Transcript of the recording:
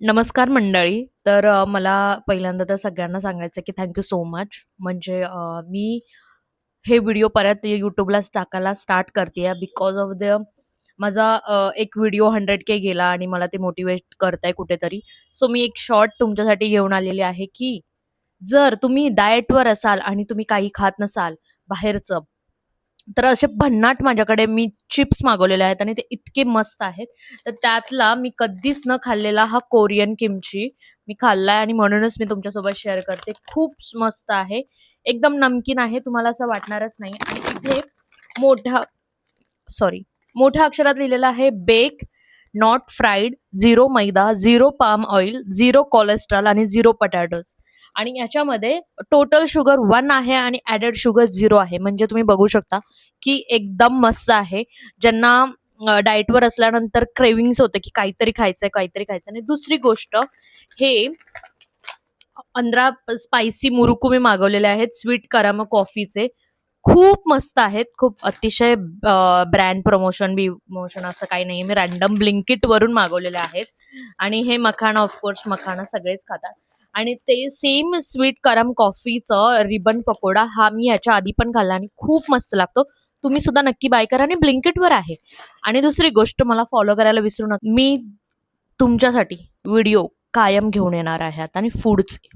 नमस्कार मंडळी. मला पहिल्यांदा तर सगळ्यांना सांगायचं की थँक यू सो मच. मी हे व्हिडिओ परत YouTubeलाच टाकायला स्टार्ट करतेय बिकॉज ऑफ माझा एक व्हिडिओ 100K गेला आणि मला ते मोटिवेट करताय कुठेतरी. सो मी एक शॉर्ट तुमच्यासाठी घेऊन आलेली आहे की जर तुम्ही डाएटवर असाल आणि तुम्ही काही खात नसाल बाहेरचं, तर असे भन्नाट माझ्याकडे मी चिप्स मागवलेले आहेत आणि ते इतके मस्त आहेत. तर त्यातला मी कधीच न खाल्लेला हा कोरियन किमची मी खाल्लाय आणि म्हणूनच मी तुमच्यासोबत शेअर करते. खूप मस्त आहे. एकदम नमकीन आहे. तुम्हाला असं वाटणारच नाही आणि इथे मोठा सॉरी मोठ्या अक्षरात लिहिलेलं आहे bake not fried, zero maida, zero palm oil, zero cholesterol आणि झिरो पटॅटोज. आणि याच्यामध्ये टोटल शुगर 1 आहे आणि ॲडेड शुगर 0 आहे. म्हणजे तुम्ही बघू शकता की एकदम मस्त आहे. ज्यांना डाएटवर असल्यानंतर क्रेविंग्स होते की काहीतरी खायचंय, काहीतरी खायचं. आणि दुसरी गोष्ट, हे 15 स्पायसी मुरुकू मी मागवलेले आहेत स्वीट करामा कॉफीचे. खूप मस्त आहेत. खूप अतिशय ब्रँड प्रमोशन असं काही नाही. मी रॅन्डम ब्लिंकिट वरून मागवलेले आहेत. आणि हे मखाना, ऑफकोर्स मखाना सगळेच खातात. आणि ते सेम स्वीट करम कॉफीचं रिबन पकोडा हा मी ह्याच्या आधी पण खाल्ला आणि खूप मस्त लागतो. तुम्ही सुद्धा नक्की बाय करा आणि ब्लिंकिटवर आहे. आणि दुसरी गोष्ट, मला फॉलो करायला विसरू नका. मी तुमच्यासाठी व्हिडिओ कायम घेऊन येणार आहे आता आणि फूडचे.